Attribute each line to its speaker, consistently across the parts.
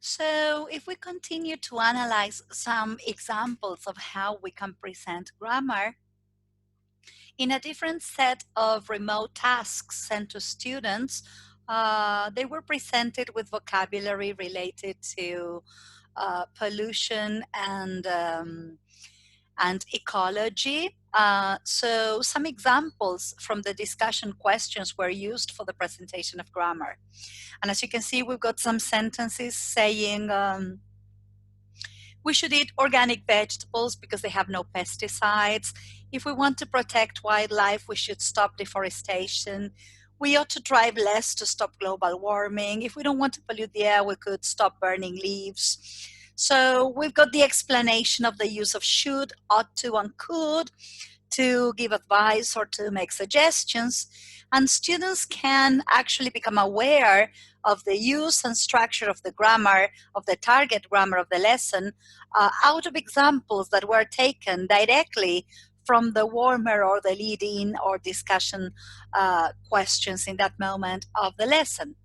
Speaker 1: So if we continue to analyze some examples of how we can present grammar in a different set of remote tasks sent to students, they were presented with vocabulary related to pollution and ecology. So some examples from the discussion questions were used for the presentation of grammar. And as you can see, we've got some sentences saying, we should eat organic vegetables because they have no pesticides. If we want to protect wildlife, we should stop deforestation. We ought to drive less to stop global warming. If we don't want to pollute the air, we could stop burning leaves. So we've got the explanation of the use of should, ought to, and could to give advice or to make suggestions. And students can actually become aware of the use and structure of the grammar, of the target grammar of the lesson, out of examples that were taken directly from the warmer or the lead-in or discussion questions in that moment of the lesson.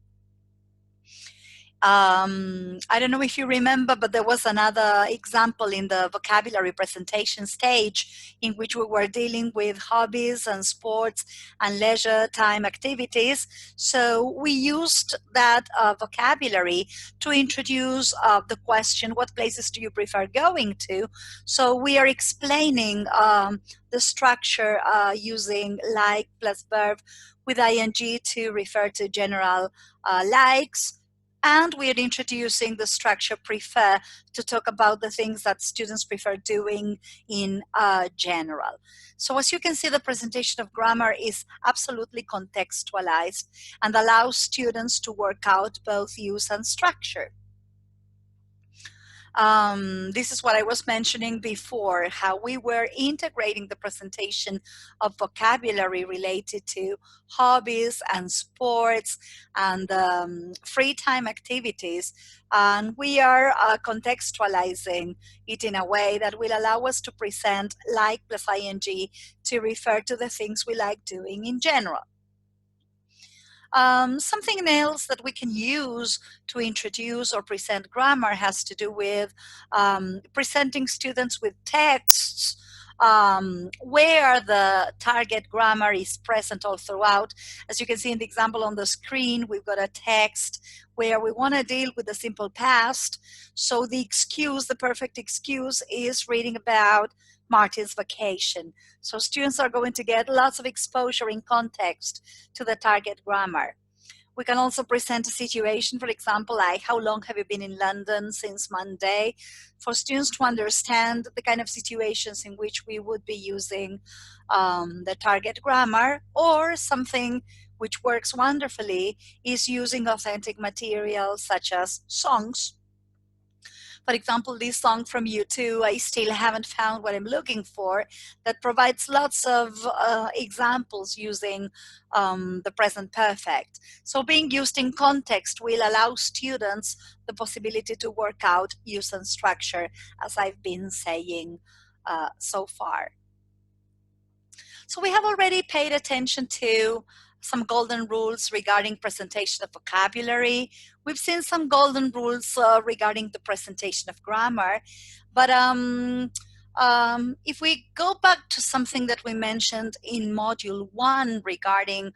Speaker 1: I don't know if you remember, but there was another example in the vocabulary presentation stage in which we were dealing with hobbies and sports and leisure time activities. So we used that vocabulary to introduce the question, what places do you prefer going to? So we are explaining the structure using like plus verb with ing to refer to general likes. And we are introducing the structure prefer to talk about the things that students prefer doing in general. So as you can see, the presentation of grammar is absolutely contextualized and allows students to work out both use and structure. This is what I was mentioning before, how we were integrating the presentation of vocabulary related to hobbies and sports and free time activities. And we are contextualizing it in a way that will allow us to present like plus ing to refer to the things we like doing in general. Something else that we can use to introduce or present grammar has to do with presenting students with texts where the target grammar is present all throughout. As you can see in the example on the screen, we've got a text where we want to deal with the simple past. So the excuse, the perfect excuse, is reading about Martin's vacation. So students are going to get lots of exposure in context to the target grammar. We can also present a situation, for example, like how long have you been in London since Monday, for students to understand the kind of situations in which we would be using the target grammar. Or something which works wonderfully is using authentic material such as songs. For example, this song from U2, I Still Haven't Found What I'm Looking For, that provides lots of examples using the present perfect. So being used in context will allow students the possibility to work out use and structure, as I've been saying so far. So we have already paid attention to some golden rules regarding presentation of vocabulary. We've seen some golden rules regarding the presentation of grammar. But if we go back to something that we mentioned in Module 1 regarding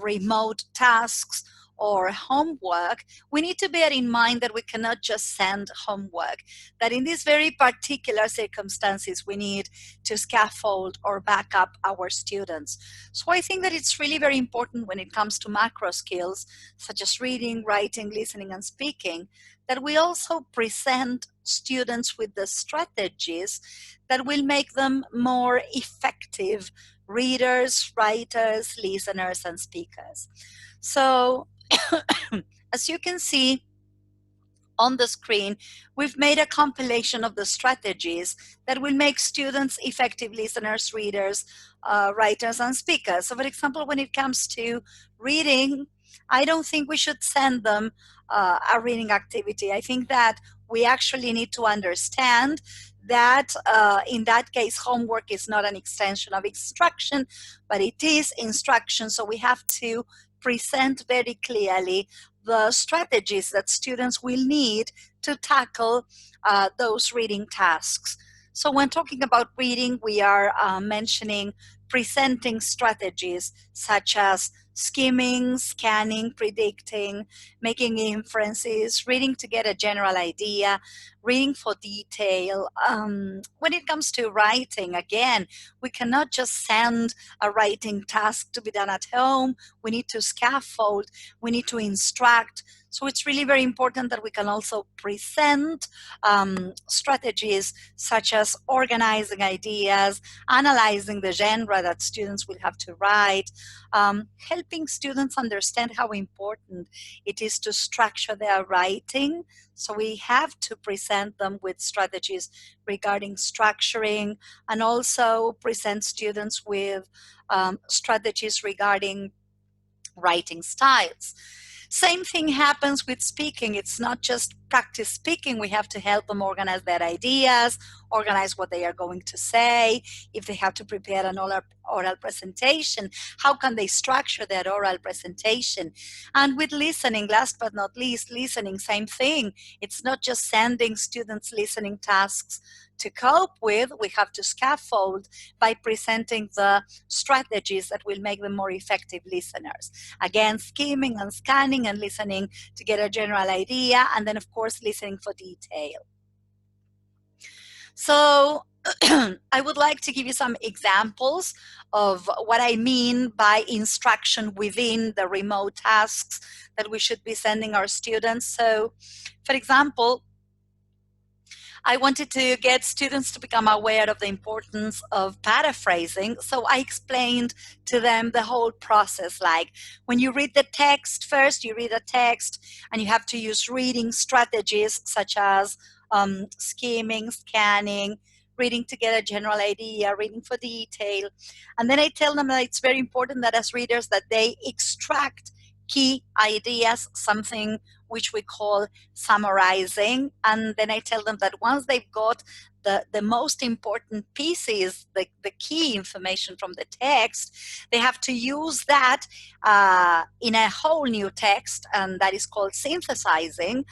Speaker 1: remote tasks or homework, we need to bear in mind that we cannot just send homework, that in these very particular circumstances, we need to scaffold or back up our students. So I think that it's really very important when it comes to macro skills, such as reading, writing, listening, and speaking, that we also present students with the strategies that will make them more effective readers, writers, listeners, and speakers. So as you can see on the screen, we've made a compilation of the strategies that will make students effective listeners, readers, writers, and speakers. So for example, when it comes to reading, I don't think we should send them a reading activity. I think that we actually need to understand that in that case, homework is not an extension of instruction, but it is instruction. So we have to present very clearly the strategies that students will need to tackle those reading tasks. So when talking about reading, we are mentioning presenting strategies such as skimming, scanning, predicting, making inferences, reading to get a general idea, reading for detail. When it comes to writing, again, we cannot just send a writing task to be done at home. We need to scaffold, we need to instruct. So it's really very important that we can also present strategies such as organizing ideas, analyzing the genre that students will have to write, helping students understand how important it is to structure their writing. So we have to present them with strategies regarding structuring, and also present students with strategies regarding writing styles. Same thing happens with speaking. It's not just practice speaking. We have to help them organize their ideas, organize what they are going to say. If they have to prepare an oral presentation, how can they structure that oral presentation? And with listening, last but not least, listening, same thing. It's not just sending students listening tasks to cope with. We have to scaffold by presenting the strategies that will make them more effective listeners. Again, skimming and scanning and listening to get a general idea, and then of course listening for detail. So I would like to give you some examples of what I mean by instruction within the remote tasks that we should be sending our students. So for example, I wanted to get students to become aware of the importance of paraphrasing. So I explained to them the whole process. Like when you read the text first, you read a text and you have to use reading strategies such as skimming, scanning, reading to get a general idea, reading for detail. And then I tell them that it's very important that as readers that they extract key ideas, something which we call summarizing. And then I tell them that once they've got the most important pieces, the key information from the text, they have to use that in a whole new text, and that is called synthesizing.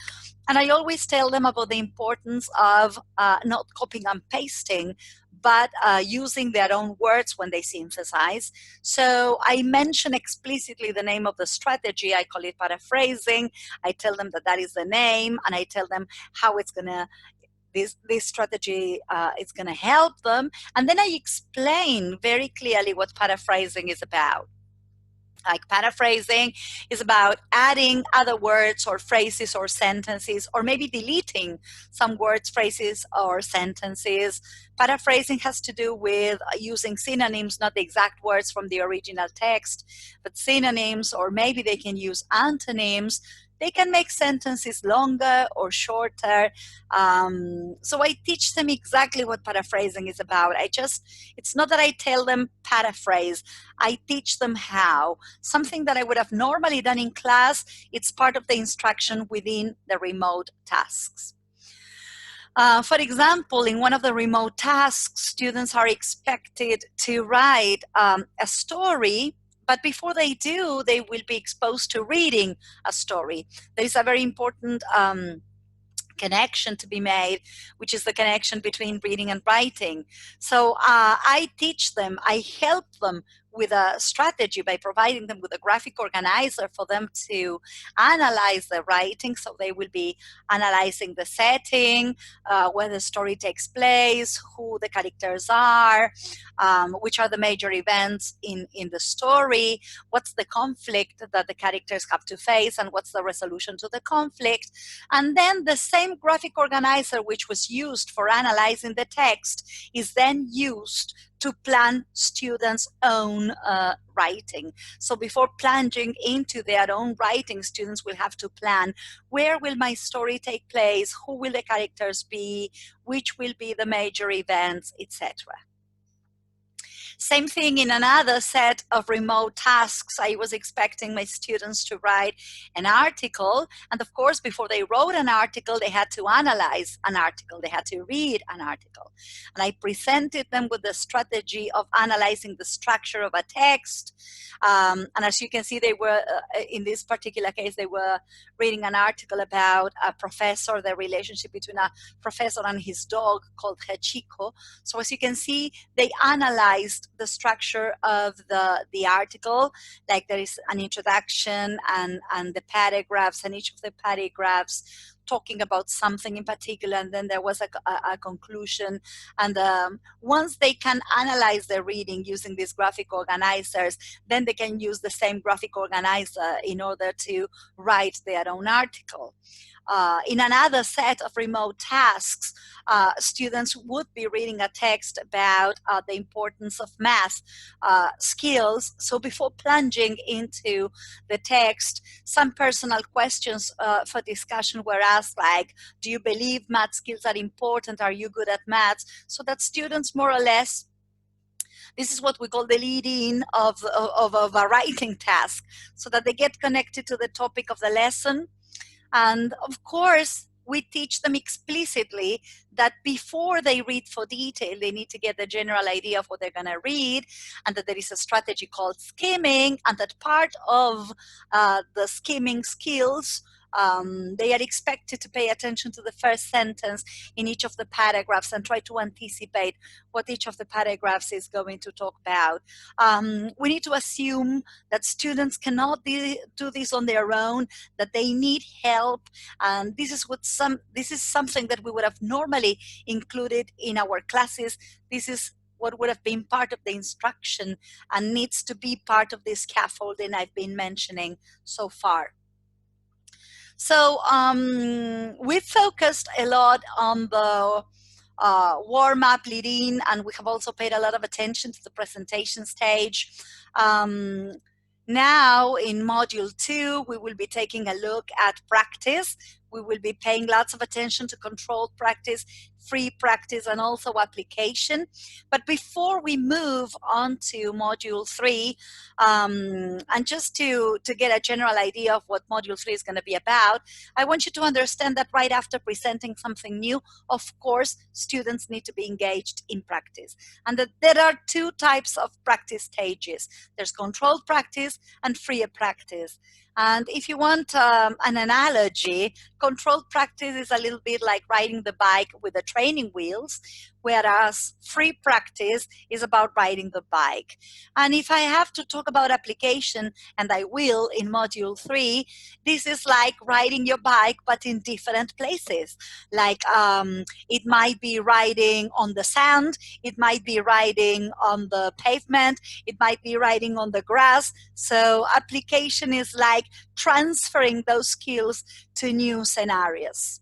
Speaker 1: And I always tell them about the importance of not copying and pasting, but using their own words when they synthesize. So I mention explicitly the name of the strategy. I call it paraphrasing. I tell them that that is the name, and I tell them how it's going to, this strategy is going to help them. And then I explain very clearly what paraphrasing is about. Like paraphrasing is about adding other words or phrases or sentences, or maybe deleting some words, phrases, or sentences. Paraphrasing has to do with using synonyms, not the exact words from the original text, but synonyms, or maybe they can use antonyms. They can make sentences longer or shorter. So I teach them exactly what paraphrasing is about. It's not that I tell them paraphrase. I teach them how. Something that I would have normally done in class, it's part of the instruction within the remote tasks. For example, in one of the remote tasks, students are expected to write a story, but before they do, they will be exposed to reading a story. There is a very important connection to be made, which is the connection between reading and writing. So I teach them, I help them with a strategy by providing them with a graphic organizer for them to analyze the writing. So they will be analyzing the setting, where the story takes place, who the characters are, which are the major events in the story, what's the conflict that the characters have to face, and what's the resolution to the conflict. And then the same graphic organizer which was used for analyzing the text is then used to plan students' own writing. So before plunging into their own writing, students will have to plan, where will my story take place, who will the characters be, which will be the major events, etc. Same thing in another set of remote tasks. I was expecting my students to write an article. And of course, before they wrote an article, they had to analyze an article. They had to read an article. And I presented them with the strategy of analyzing the structure of a text. And as you can see, they were, in this particular case, they were reading an article about a professor, the relationship between a professor and his dog called Hachiko. So as you can see, they analyzed the structure of the article, like there is an introduction and the paragraphs, and each of the paragraphs talking about something in particular, and then there was a conclusion. And once they can analyze their reading using these graphic organizers, then they can use the same graphic organizer in order to write their own article. In another set of remote tasks, students would be reading a text about the importance of math skills. So before plunging into the text, some personal questions for discussion were asked, like, do you believe math skills are important? Are you good at maths? So that students more or less, this is what we call the lead-in of a writing task, so that they get connected to the topic of the lesson. And of course, we teach them explicitly that before they read for detail, they need to get the general idea of what they're going to read, and that there is a strategy called skimming, and that part of the skimming skills, they are expected to pay attention to the first sentence in each of the paragraphs and try to anticipate what each of the paragraphs is going to talk about. We need to assume that students cannot do this on their own, that they need help, and this is something that we would have normally included in our classes. This is what would have been part of the instruction and needs to be part of the scaffolding I've been mentioning so far. So we focused a lot on the warm-up, lead-in, and we have also paid a lot of attention to the presentation stage. Now in Module 2, we will be taking a look at practice. We will be paying lots of attention to controlled practice, free practice, and also application. But before we move on to Module 3, and just to get a general idea of what Module 3 is going to be about, I want you to understand that right after presenting something new, of course, students need to be engaged in practice. And that there are two types of practice stages. There's controlled practice and free practice. And if you want an analogy, controlled practice is a little bit like riding the bike with the training wheels, whereas free practice is about riding the bike. And if I have to talk about application, and I will in Module 3, this is like riding your bike, but in different places. Like it might be riding on the sand, it might be riding on the pavement, it might be riding on the grass. So application is like transferring those skills to new scenarios.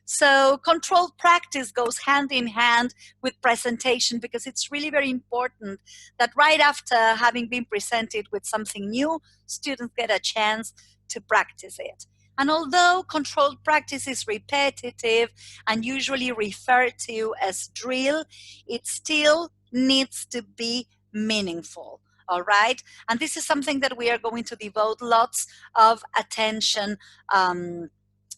Speaker 1: So controlled practice goes hand in hand with presentation, because it's really very important that right after having been presented with something new, students get a chance to practice it. And although controlled practice is repetitive and usually referred to as drill, it still needs to be meaningful. All right. And this is something that we are going to devote lots of attention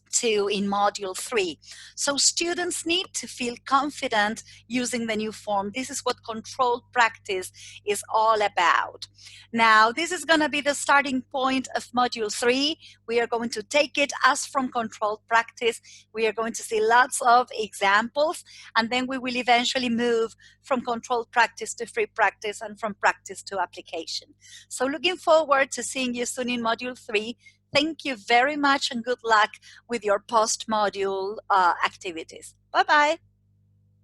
Speaker 1: to in Module 3. So students need to feel confident using the new form. This is what controlled practice is all about. Now, this is going to be the starting point of Module 3. We are going to take it as from controlled practice. We are going to see lots of examples, and then we will eventually move from controlled practice to free practice and from practice to application. So looking forward to seeing you soon in Module 3. Thank you very much, and good luck with your post-module activities. Bye-bye.